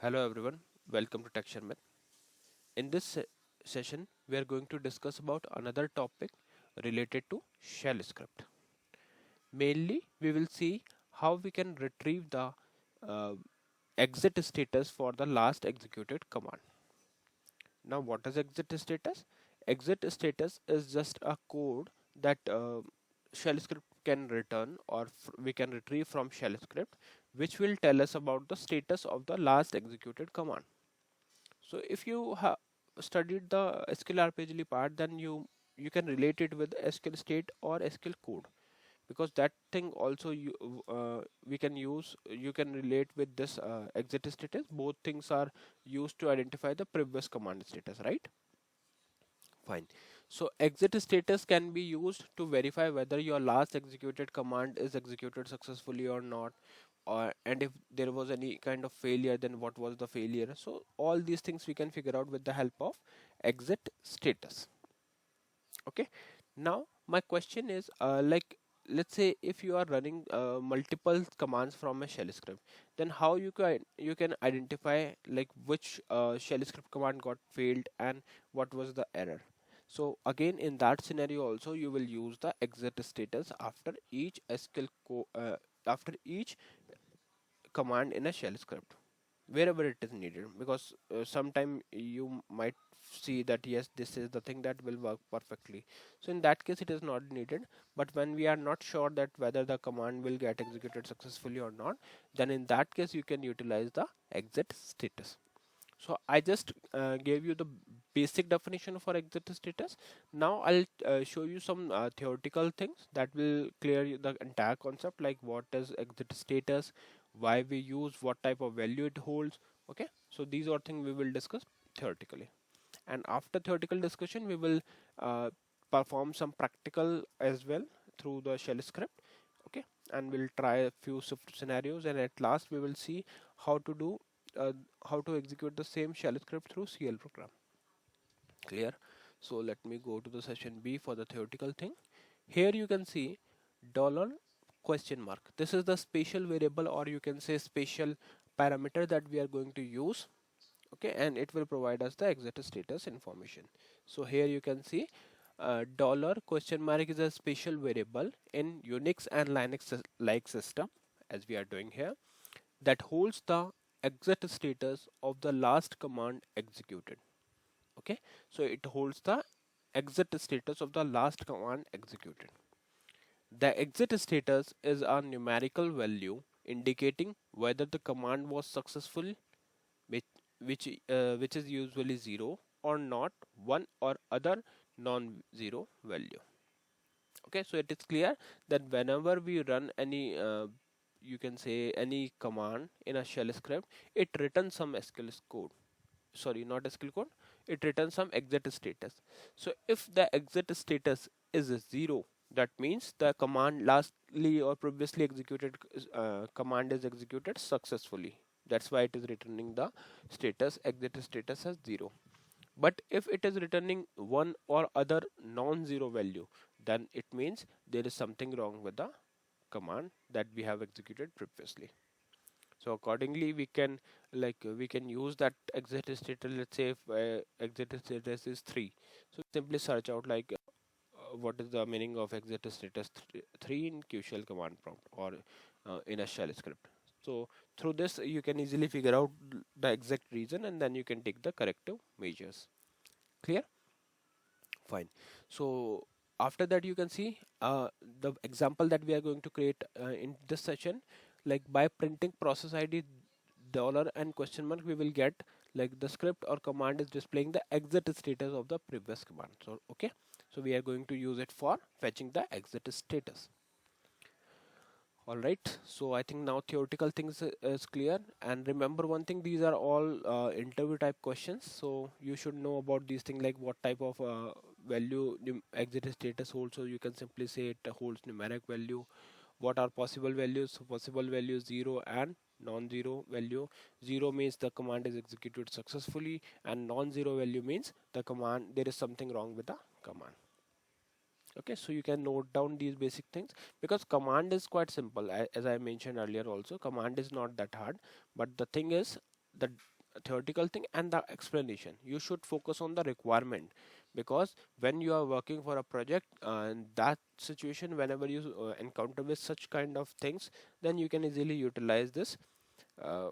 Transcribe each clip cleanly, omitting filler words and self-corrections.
Hello everyone, welcome to Sharmit. In this session, we are going to discuss about another topic related to shell script. Mainly, we will see how we can retrieve the uh, exit status for the last executed command. Now, what is exit status? Exit status is just a code that shell script can return or we can retrieve from shell script, which will tell us about the status of the last executed command. So if you have studied the sqlrpgle part, then you can relate it with SQL state or SQL code, because that thing also we can use. You can relate with this exit status. Both things are used to identify the previous command status, right? Fine. So exit status can be used to verify whether your last executed command is executed successfully or not, or and if there was any kind of failure, then what was the failure. So all these things we can figure out with the help of exit status. Okay. Now my question is, let's say if you are running multiple commands from a shell script, then how you can identify like which shell script command got failed and what was the error. So again, in that scenario also you will use the exit status after each command in a shell script wherever it is needed, because sometime you might see that yes, this is the thing that will work perfectly, so in that case it is not needed. But when we are not sure that whether the command will get executed successfully or not, then in that case you can utilize the exit status. So I just gave you the basic definition for exit status. Now I'll show you some theoretical things that will clear you the entire concept, like what is exit status, why we use, what type of value it holds. Okay, so these are things we will discuss theoretically, and after theoretical discussion we will uh, perform some practical as well through the shell script. Okay, and we'll try a few scenarios, and at last we will see how to do uh, how to execute the same shell script through CL program. Clear? So let me go to the session B for the theoretical thing. Here you can see dollar question mark. This is the special variable, or you can say special parameter that we are going to use. Okay, and it will provide us the exit status information. So here you can see dollar question mark is a special variable in Unix and Linux like system, as we are doing here, that holds the exit status of the last command executed. Okay, so it holds the exit status of the last command executed. The exit status is a numerical value indicating whether the command was successful, which which is usually 0, or not, 1 or other non-zero value. Okay, so it is clear that whenever we run any you can say any command in a shell script, it returns some SQL code. Sorry, not SQL code. It returns some exit status. So if the exit status is 0, that means the command lastly or previously executed command is executed successfully. That's why it is returning the status exit status as 0. But if it is returning 1 or other non-zero value, then it means there is something wrong with the command that we have executed previously. So accordingly we can we can use that exit status. Let's say if exit status is 3, so simply search out what is the meaning of exit status 3 in Qshell command prompt, or in a shell script. So through this you can easily figure out the exact reason, and then you can take the corrective measures. Clear? Fine. So after that you can see the example that we are going to create in this session. Like by printing process ID dollar and question mark, we will get like the script or command is displaying the exit status of the previous command. So okay, so we are going to use it for fetching the exit status. All right, so I think now theoretical things is clear, and remember one thing, these are all interview type questions, so you should know about these things, like what type of value exit status holds. So you can simply say it holds numeric value. What are possible values? So possible value is 0 and non-zero value. 0 means the command is executed successfully, and non-zero value means the command, there is something wrong with the command. Okay, so you can note down these basic things, because command is quite simple. As I mentioned earlier also, command is not that hard, but the thing is that theoretical thing and the explanation. You should focus on the requirement, because when you are working for a project, in that situation, whenever you encounter with such kind of things, then you can easily utilize this uh,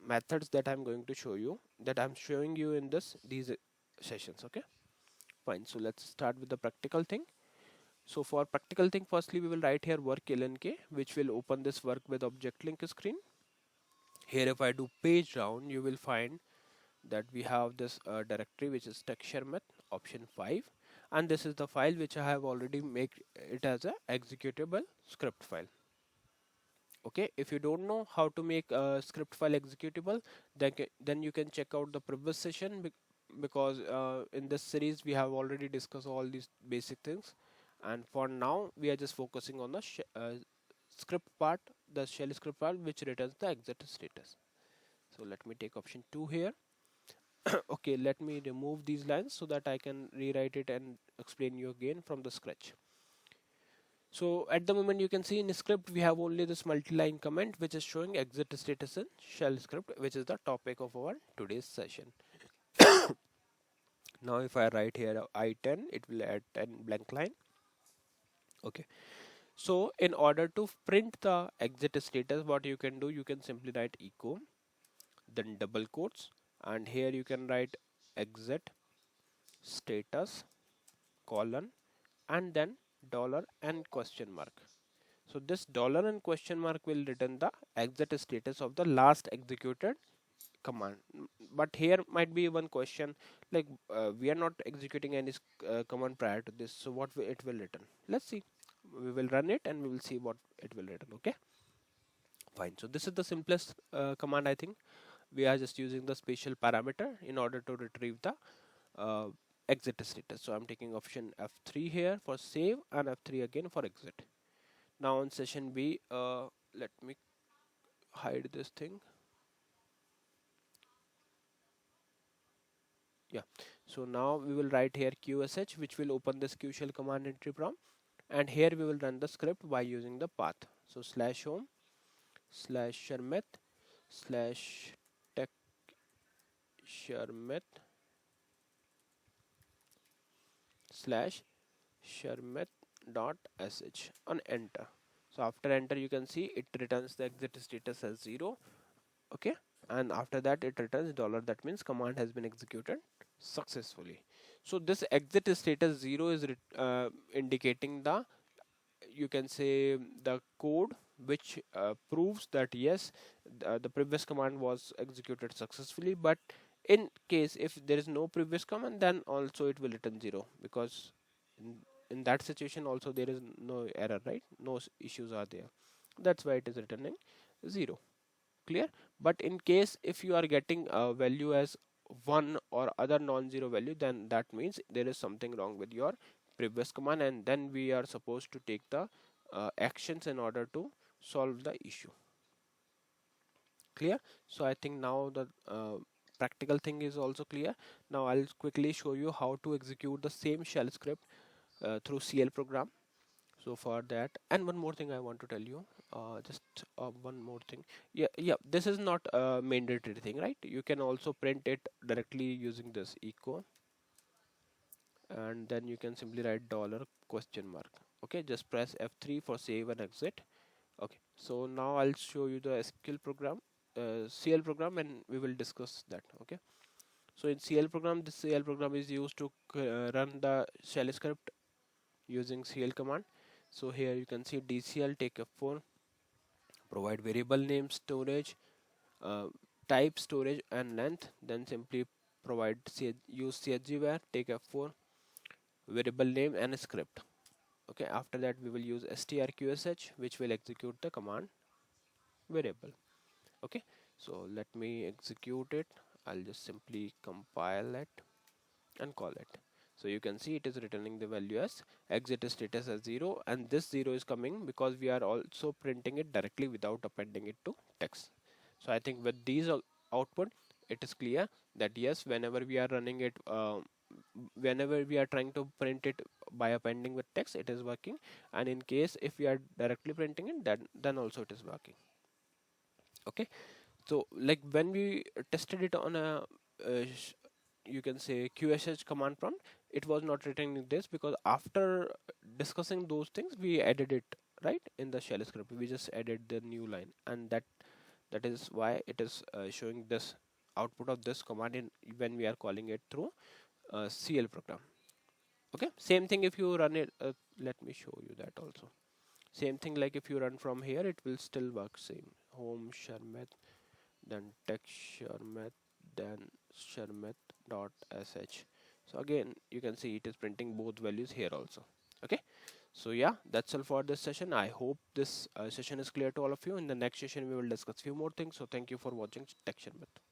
methods that I'm going to show you, that I'm showing you in these sessions. Okay, fine. So let's start with the practical thing. So for practical thing, firstly we will write here work lnk, which will open this work with object link screen. Here if I do page down, you will find that we have this directory which is Sharmit option 5, and this is the file which I have already made it as a executable script file. Okay, if you don't know how to make a script file executable, then you can check out the previous session, because in this series we have already discussed all these basic things, and for now we are just focusing on the script part, the shell script part which returns the exit status. So let me take option 2 here. Okay, let me remove these lines so that I can rewrite it and explain you again from the scratch. So at the moment you can see in the script we have only this multi-line comment which is showing exit status in shell script, which is the topic of our today's session. Now if I write here I10, it will add 10 blank line. Okay, so in order to print the exit status, what you can do, you can simply write echo, then double quotes, and here you can write exit status colon and then dollar and question mark. So this dollar and question mark will return the exit status of the last executed command. But here might be one question, like we are not executing any command prior to this, so what it will return? Let's see. We will run it and we will see what it will return. Okay, fine. So this is the simplest command. I think we are just using the special parameter in order to retrieve the uh, exit status. So I'm taking option F3 here for save and F3 again for exit. Now on session B, let me hide this thing. Yeah, so now we will write here qsh, which will open this Qshell command entry prompt, and here we will run the script by using the path. So slash home slash Sharmit slash tech Sharmit slash Sharmit dot sh on enter. So after enter you can see it returns the exit status as 0. Okay, and after that it returns dollar, that means command has been executed successfully. So this exit status 0 is indicating the, you can say, the code which proves that yes, the previous command was executed successfully. But in case if there is no previous command, then also it will return 0, because in, in that situation also there is no error, right? No issues are there, that's why it is returning 0. Clear? But in case if you are getting a value as 1 or other non-zero value, then that means there is something wrong with your previous command, and then we are supposed to take the actions in order to solve the issue. Clear? So I think now the practical thing is also clear. Now I'll quickly show you how to execute the same shell script through CL program. So for that, and one more thing I want to tell you, just one more thing. Yeah, this is not a mandatory thing, right? You can also print it directly using this echo, and then you can simply write dollar question mark. Okay, just press F3 for save and exit. Okay, so now I'll show you the SQL program, CL program, and we will discuss that. Okay, so in CL program, this CL program is used to run the shell script using CL command. So here you can see DCL take F4, provide variable name, storage, uh, type, storage, and length. Then simply provide use chg var, take F4, variable name and script. Okay, after that we will use strqsh, which will execute the command variable. Okay, so let me execute it. I'll just simply compile it and call it. So you can see it is returning the value as exit status as 0, and this 0 is coming because we are also printing it directly without appending it to text. So I think with these output, it is clear that yes, whenever we are running it, whenever we are trying to print it by appending with text, it is working, and in case if we are directly printing it, then also it is working. Okay, So like when we tested it on a you can say qsh command prompt, it was not returning this, because after discussing those things we added it right in the shell script. We just added the new line, and that is why it is showing this output of this command in when we are calling it through cl program. Okay, same thing if you run it, let me show you that also. Same thing, like if you run from here, it will still work same. Home Sharmit, then text Sharmit, then Sharmit dot sh. So again, you can see it is printing both values here also. Okay, so yeah, that's all for this session. I hope this session is clear to all of you. In the next session, we will discuss few more things. So thank you for watching Tech Sharmit.